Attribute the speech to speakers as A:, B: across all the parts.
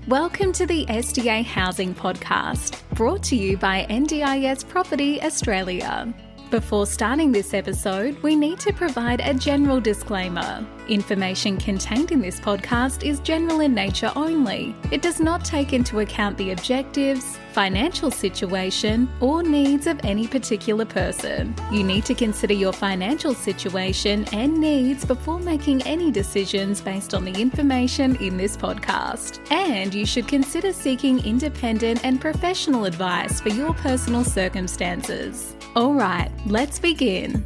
A: Welcome to the SDA Housing Podcast, brought to you by NDIS Property Australia. Before starting this episode, we need to provide a general disclaimer. Information contained in this podcast is general in nature only. It does not take into account the objectives, financial situation, or needs of any particular person. You need to consider your financial situation and needs before making any decisions based on the information in this podcast. And you should consider seeking independent and professional advice for your personal circumstances. All right, let's begin.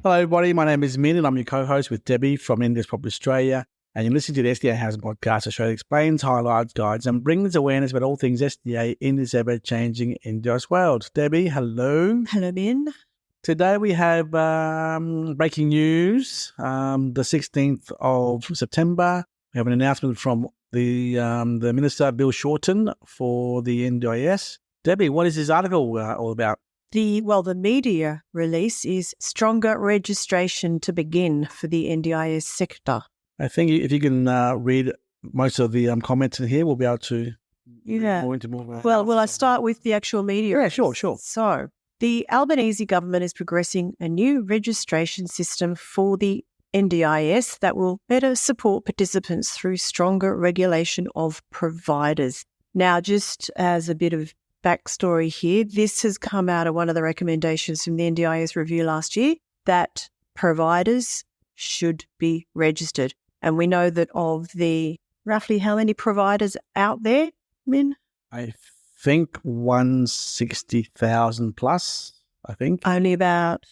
B: Hello everybody, my name is Minh and I'm your co-host with Debbie from NDIS Property Australia, and you're listening to the SDA Housing Podcast. Australia explains, highlights, guides and brings awareness about all things SDA in this ever-changing NDIS world. Debbie, hello.
C: Hello, Minh.
B: Today we have breaking news. The 16th of September, we have an announcement from the Minister, Bill Shorten, for the NDIS. Debbie, what is this article all about?
C: The media release is stronger registration to begin for the NDIS sector.
B: I think if you can read most of the comments in here, we'll be able to go into more.
C: Will I start with the actual media?
B: Yeah, sure.
C: So, the Albanese government is progressing a new registration system for the NDIS that will better support participants through stronger regulation of providers. Now, just as a bit of backstory here, this has come out of one of the recommendations from the NDIS review last year that providers should be registered. And we know that of the roughly how many providers out there, Minh?
B: I think 160,000 plus, I think.
C: Only about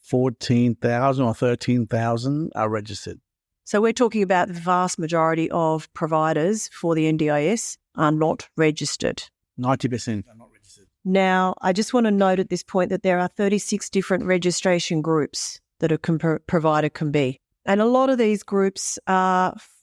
B: 14,000 or 13,000 are registered.
C: So we're talking about the vast majority of providers for the NDIS are not registered.
B: 90% are not registered.
C: Now, I just want to note at this point that there are 36 different registration groups that a provider can be. And a lot of these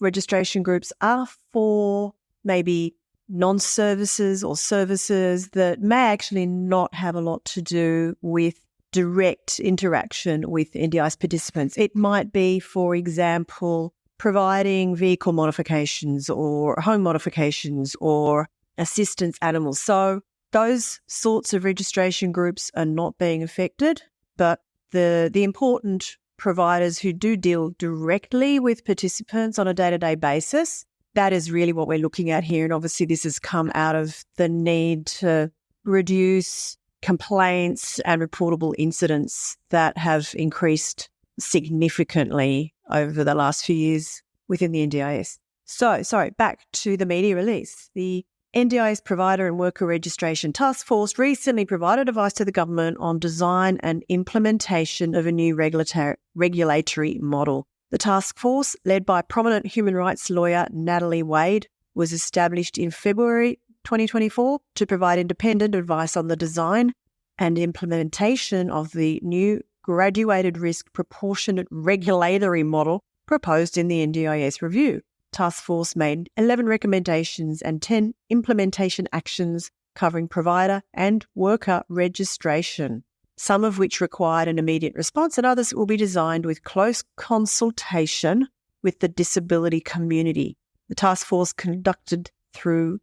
C: registration groups are for maybe non-services or services that may actually not have a lot to do with direct interaction with NDIS participants. It might be, for example, providing vehicle modifications or home modifications or assistance animals. So those sorts of registration groups are not being affected, but the important providers who do deal directly with participants on a day-to-day basis, that is really what we're looking at here. And obviously this has come out of the need to reduce complaints and reportable incidents that have increased significantly over the last few years within the NDIS. So, back to the media release. The NDIS Provider and Worker Registration Task Force recently provided advice to the government on design and implementation of a new regulatory model. The task force, led by prominent human rights lawyer Natalie Wade, was established in February 2024 to provide independent advice on the design and implementation of the new graduated risk proportionate regulatory model proposed in the NDIS review. Task Force made 11 recommendations and 10 implementation actions covering provider and worker registration, some of which required an immediate response and others will be designed with close consultation with the disability community. The Task Force conducted thorough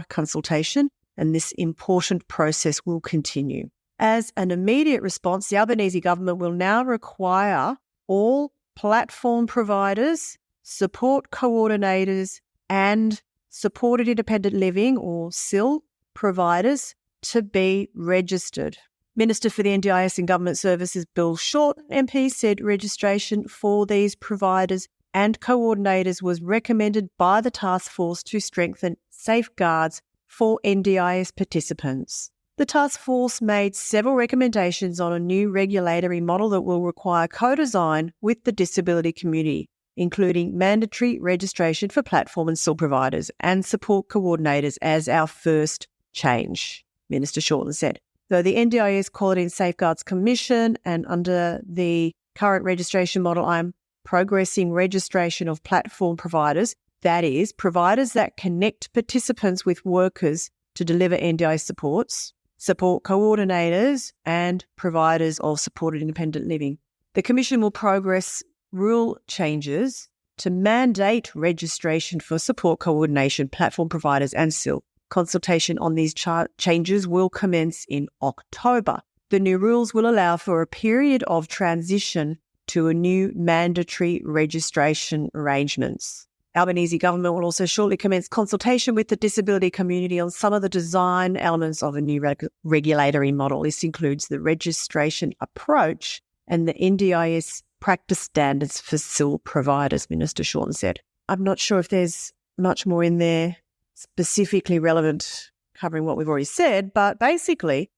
C: consultation, and this important process will continue. As an immediate response, the Albanese government will now require all platform providers, support coordinators and supported independent living or SIL providers to be registered. Minister for the NDIS and Government Services Bill Shorten MP said registration for these providers and coordinators was recommended by the task force to strengthen safeguards for NDIS participants. The task force made several recommendations on a new regulatory model that will require co-design with the disability community, including mandatory registration for platform and SIL providers and support coordinators as our first change, Minister Shorten said. Though the NDIS Quality and Safeguards Commission and under the current registration model, I'm progressing registration of platform providers, that is, providers that connect participants with workers to deliver NDIS supports, support coordinators and providers of supported independent living. The Commission will progress rule changes to mandate registration for support coordination, platform providers and SIL. Consultation on these changes will commence in October. The new rules will allow for a period of transition to a new mandatory registration arrangements. Albanese government will also shortly commence consultation with the disability community on some of the design elements of a new regulatory model. This includes the registration approach and the NDIS practice standards for SIL providers, Minister Shorten said. I'm not sure if there's much more in there specifically relevant covering what we've already said, but basically,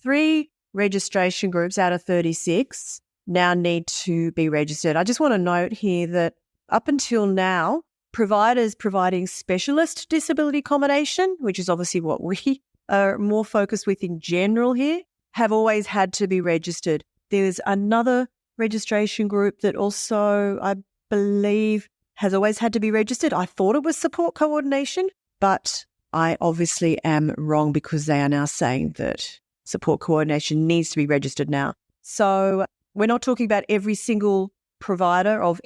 C: 3 registration groups out of 36 now need to be registered. I just want to note here that up until now, providers providing specialist disability accommodation, which is obviously what we are more focused with in general here, have always had to be registered. There's another registration group that also, I believe, has always had to be registered. I thought it was support coordination, but I obviously am wrong because they are now saying that support coordination needs to be registered now. So we're not talking about every single provider of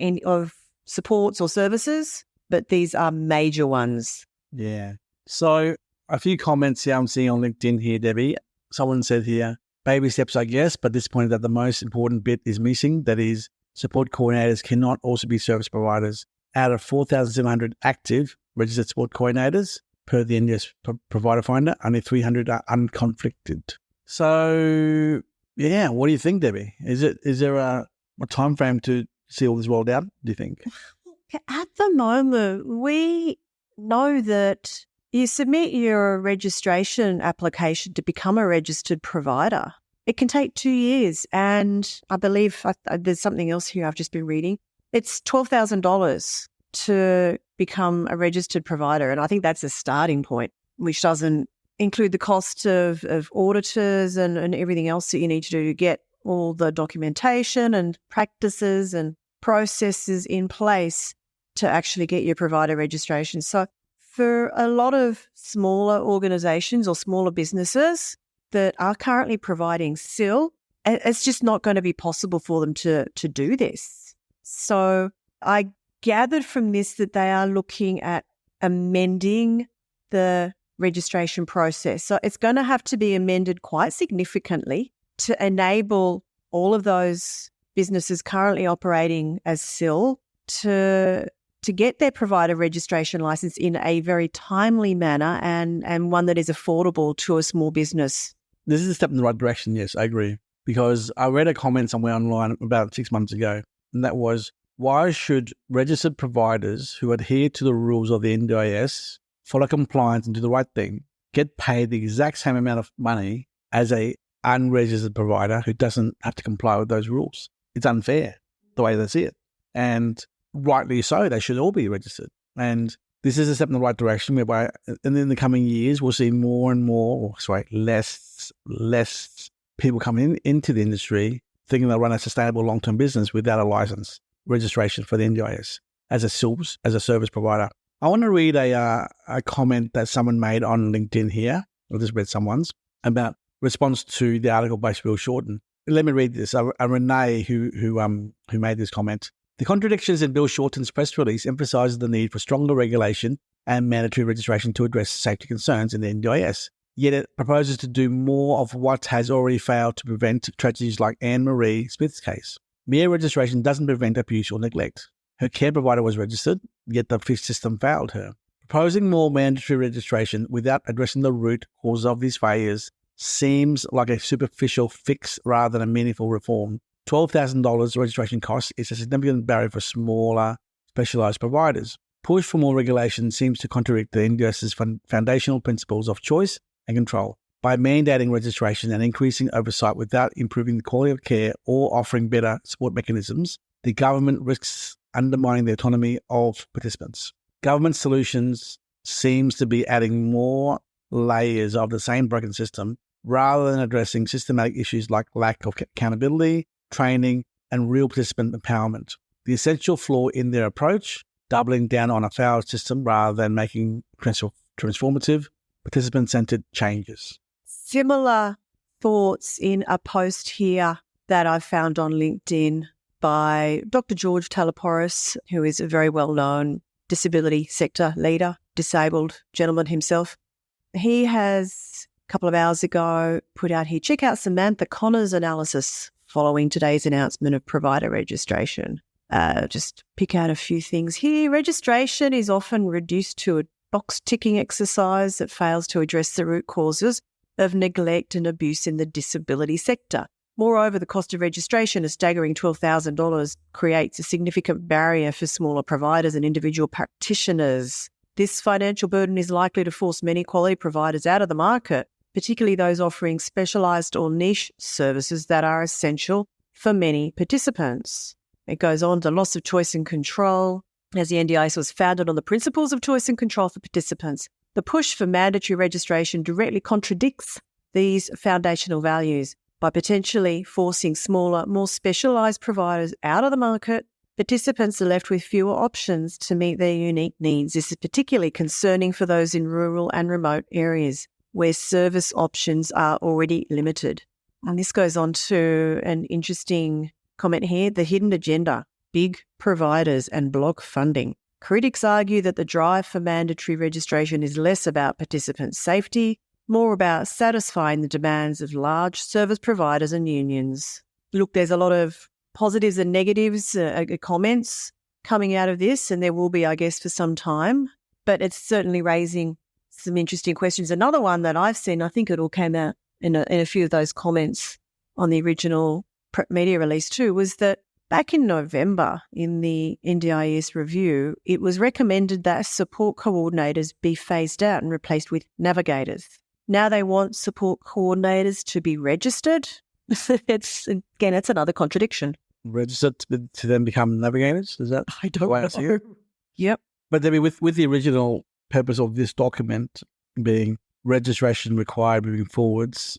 C: supports or services, but these are major ones.
B: Yeah. So a few comments here I'm seeing on LinkedIn here, Debbie. Someone said here, baby steps, I guess, but disappointed that the most important bit is missing. That is, support coordinators cannot also be service providers. Out of 4,700 active registered support coordinators per the NDIS provider finder, only 300 are unconflicted. So, what do you think, Debbie? Is there a time frame to see all this rolled out, do you think?
C: At the moment, we know that you submit your registration application to become a registered provider. It can take 2 years, and I believe there's something else here I've just been reading. It's $12,000 to become a registered provider, and I think that's a starting point, which doesn't include the cost of auditors and everything else that you need to do to get all the documentation and practices and processes in place to actually get your provider registration. So for a lot of smaller organisations or smaller businesses that are currently providing SIL, it's just not going to be possible for them to do this. So I gathered from this that they are looking at amending the registration process. So it's going to have to be amended quite significantly to enable all of those businesses currently operating as SIL to get their provider registration license in a very timely manner and one that is affordable to a small business.
B: This is a step in the right direction, yes, I agree. Because I read a comment somewhere online about 6 months ago, and that was, why should registered providers who adhere to the rules of the NDIS, follow compliance and do the right thing, get paid the exact same amount of money as a unregistered provider who doesn't have to comply with those rules? It's unfair the way they see it. And rightly so, they should all be registered. And this is a step in the right direction whereby in the coming years, we'll see more and more, less people coming into the industry thinking they'll run a sustainable long-term business without a license registration for the NDIS as a service provider. I want to read a comment that someone made on LinkedIn here. I just read someone's about response to the article by Bill Shorten. Let me read this. Renee, who made this comment. The contradictions in Bill Shorten's press release emphasises the need for stronger regulation and mandatory registration to address safety concerns in the NDIS. Yet it proposes to do more of what has already failed to prevent tragedies like Anne Marie Smith's case. Mere registration doesn't prevent abuse or neglect. Her care provider was registered, yet the FIS system failed her. Proposing more mandatory registration without addressing the root cause of these failures seems like a superficial fix rather than a meaningful reform. $12,000 registration cost is a significant barrier for smaller, specialised providers. Push for more regulation seems to contradict the NDIS's foundational principles of choice and control. By mandating registration and increasing oversight without improving the quality of care or offering better support mechanisms, the government risks undermining the autonomy of participants. Government solutions seems to be adding more layers of the same broken system rather than addressing systematic issues like lack of accountability, training, and real participant empowerment. The essential flaw in their approach, doubling down on a failed system rather than making transformative, participant-centered changes.
C: Similar thoughts in a post here that I found on LinkedIn by Dr. George Talaporis, who is a very well-known disability sector leader, disabled gentleman himself. He has, a couple of hours ago, put out here, check out Samantha Connor's analysis following today's announcement of provider registration. Just pick out a few things here. Registration is often reduced to a box-ticking exercise that fails to address the root causes of neglect and abuse in the disability sector. Moreover, the cost of registration, a staggering $12,000, creates a significant barrier for smaller providers and individual practitioners. This financial burden is likely to force many quality providers out of the market, particularly those offering specialised or niche services that are essential for many participants. It goes on to loss of choice and control. As the NDIS was founded on the principles of choice and control for participants, the push for mandatory registration directly contradicts these foundational values. By potentially forcing smaller, more specialised providers out of the market, participants are left with fewer options to meet their unique needs. This is particularly concerning for those in rural and remote areas where service options are already limited. And this goes on to an interesting comment here, the hidden agenda, big providers and block funding. Critics argue that the drive for mandatory registration is less about participant safety, more about satisfying the demands of large service providers and unions. Look, there's a lot of positives and negatives, comments coming out of this, and there will be, I guess, for some time, but it's certainly raising some interesting questions. Another one that I've seen, I think it all came out in a few of those comments on the original media release too, was that back in November in the NDIS review, it was recommended that support coordinators be phased out and replaced with navigators. Now they want support coordinators to be registered. It's another contradiction.
B: Registered to then become navigators? Is that
C: I don't know. Yep.
B: But Debbie, with the original purpose of this document being registration required moving forwards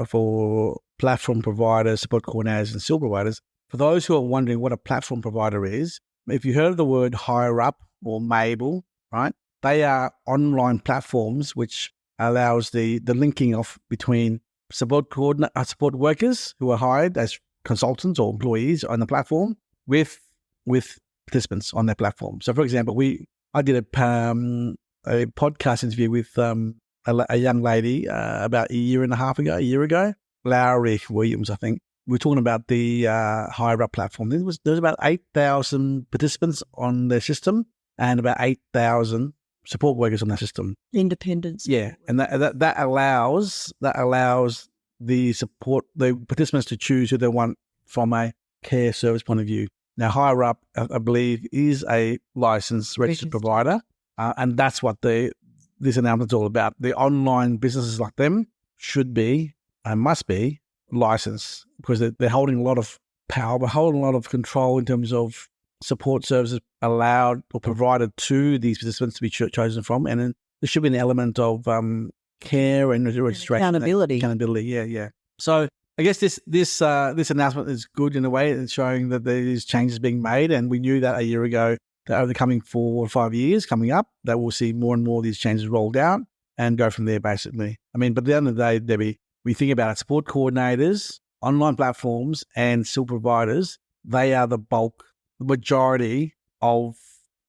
B: for platform providers, support coordinators and SIL providers, for those who are wondering what a platform provider is, if you heard of the word Higher Up or Mabel, right, they are online platforms which allows the linking of between support workers who are hired as consultants or employees on the platform with participants on their platform. So, for example, I did a podcast interview with a young lady about a year ago, Lowry Williams, I think. We were talking about the Higher Up platform. There was about 8,000 participants on their system and about 8,000 support workers on that system.
C: Independence.
B: Yeah, and that allows the participants to choose who they want from a care service point of view. Now, Higher Up, I believe, is a licensed registered provider, and that's what this announcement is all about. The online businesses like them should be and must be licensed because they're holding a lot of power, but holding a lot of control in terms of support services allowed or provided to these participants to be chosen from. And then there should be an element of care and registration. Accountability, yeah. So I guess this announcement is good in a way. It's showing that there's changes being made, and we knew that a year ago that over the coming 4 or 5 years coming up, that we'll see more and more of these changes rolled out and go from there, basically. I mean, but at the end of the day, Debbie, we think about it, support coordinators, online platforms, and SIL providers, they are the majority of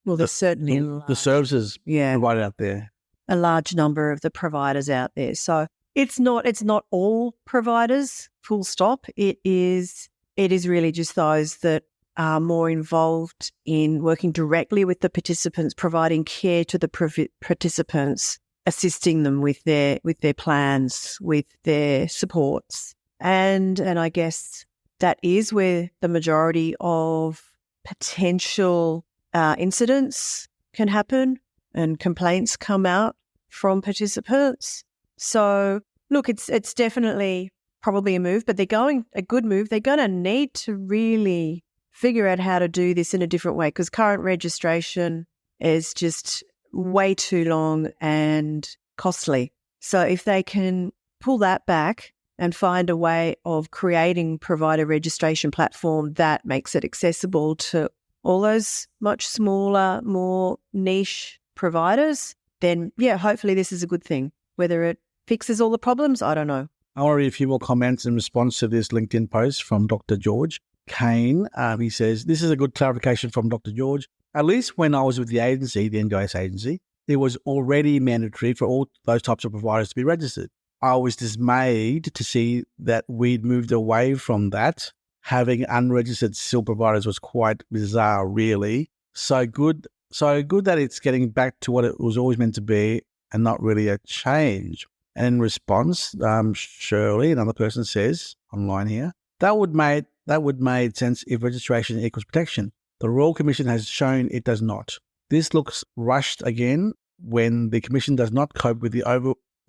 C: there's certainly
B: the services provided out there.
C: A large number of the providers out there. So it's not all providers, full stop. It is really just those that are more involved in working directly with the participants, providing care to the participants, assisting them with their plans, with their supports. And I guess that is where the majority of potential incidents can happen and complaints come out from participants. So look, it's definitely probably a move, but a good move. They're going to need to really figure out how to do this in a different way because current registration is just way too long and costly. So if they can pull that back and find a way of creating provider registration platform that makes it accessible to all those much smaller, more niche providers, then hopefully this is a good thing. Whether it fixes all the problems, I don't know.
B: I want to read a few more comments in response to this LinkedIn post from Dr. George. Kane, he says, this is a good clarification from Dr. George. At least when I was with the agency, the NDIS agency, it was already mandatory for all those types of providers to be registered. I was dismayed to see that we'd moved away from that. Having unregistered SIL providers was quite bizarre, really. So good that it's getting back to what it was always meant to be and not really a change. And in response, Shirley, another person, says online here, that would make sense if registration equals protection. The Royal Commission has shown it does not. This looks rushed again when the Commission does not cope with the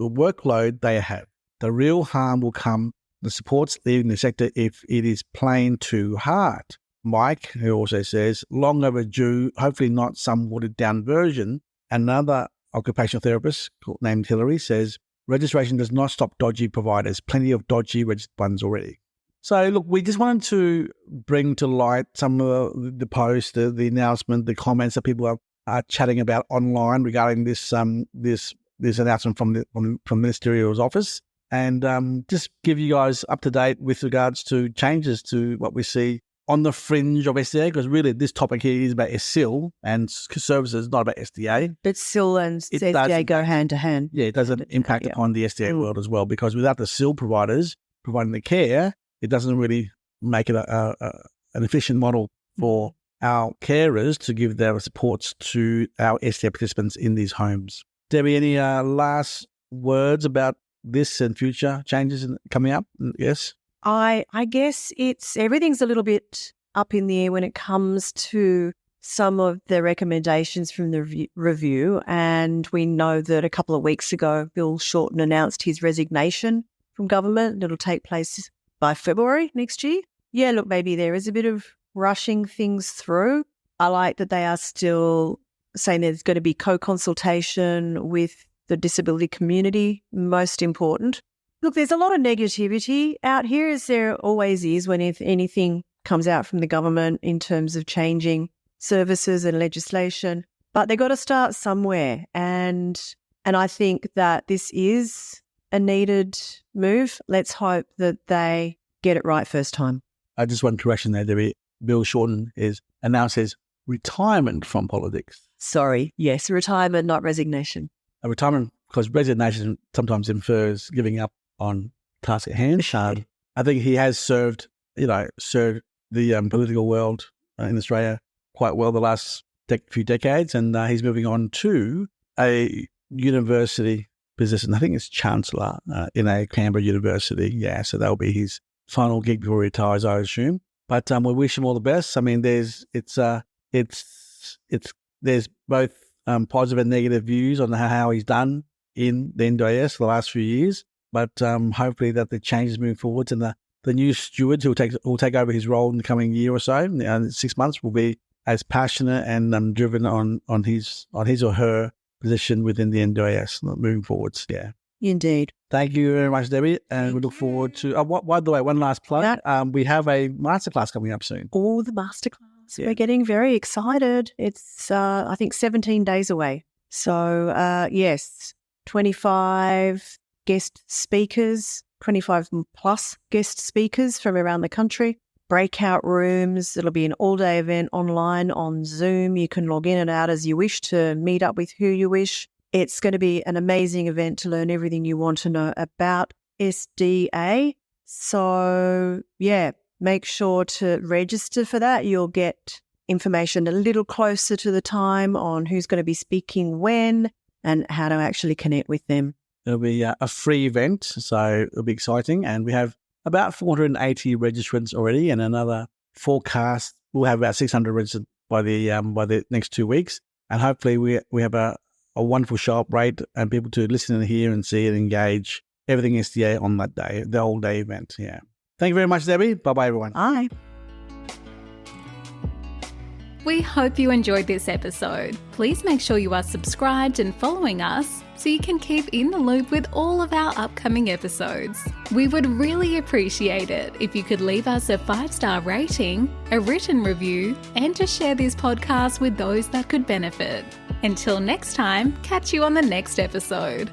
B: workload they have. The real harm will come the supports leaving the sector if it is plain too hard. Mike, who also says, long overdue, hopefully not some watered down version. Another occupational therapist named Hillary says, registration does not stop dodgy providers. Plenty of dodgy registered ones already. So, look, we just wanted to bring to light some of the posts, the announcement, the comments that people are chatting about online regarding this announcement from Ministerial's office, and just give you guys up to date with regards to changes to what we see on the fringe of SDA, because really this topic here is about SIL and services, not about SDA.
C: But SIL and SDA go hand to hand.
B: Yeah, it does an impact upon the SDA world as well, because without the SIL providers providing the care, it doesn't really make it an efficient model for our carers to give their supports to our SDA participants in these homes. Debbie, any last words about this and future changes coming up? Yes?
C: I guess everything's a little bit up in the air when it comes to some of the recommendations from the review. And we know that a couple of weeks ago, Bill Shorten announced his resignation from government. It'll take place by February next year. Yeah, look, maybe there is a bit of rushing things through. I like that they are still saying there's going to be co-consultation with the disability community, most important. Look, there's a lot of negativity out here, as there always is when if anything comes out from the government in terms of changing services and legislation. But they've got to start somewhere. And I think that this is a needed move. Let's hope that they get it right first time.
B: I just want correction there, Debbie. Bill Shorten announced his retirement from politics.
C: Sorry, yes, retirement, not resignation.
B: A retirement, because resignation sometimes infers giving up on task at hand. I think he has served the political world in Australia quite well the last few decades, and he's moving on to a university position. I think it's Chancellor in a Canberra university. Yeah, so that'll be his final gig before he retires, I assume. But we wish him all the best. I mean, there's both positive and negative views on how he's done in the NDIS for the last few years. But hopefully that the changes moving forwards and the new stewards who will take over his role in the coming year or so, 6 months, will be as passionate and driven on his or her position within the NDIS moving forwards. Yeah.
C: Indeed.
B: Thank you very much, Debbie. And we look forward to, by the way, one last plug. We have a masterclass coming up soon.
C: Oh, the masterclass. Yeah. We're getting very excited. It's, I think, 17 days away. So, yes, 25 guest speakers, 25 plus guest speakers from around the country, breakout rooms. It'll be an all-day event online on Zoom. You can log in and out as you wish to meet up with who you wish. It's going to be an amazing event to learn everything you want to know about SDA. So, yeah, make sure to register for that. You'll get information a little closer to the time on who's going to be speaking when and how to actually connect with them.
B: It'll be a free event, so it'll be exciting. And we have about 480 registrants already, and another forecast. We'll have about 600 registered by the next 2 weeks. And hopefully we have a wonderful show-up rate and people to listen and hear and see and engage everything SDA on that day, the whole day event. Yeah. Thank you very much, Debbie. Bye-bye, everyone.
C: Bye.
A: We hope you enjoyed this episode. Please make sure you are subscribed and following us so you can keep in the loop with all of our upcoming episodes. We would really appreciate it if you could leave us a 5-star rating, a written review, and to share this podcast with those that could benefit. Until next time, catch you on the next episode.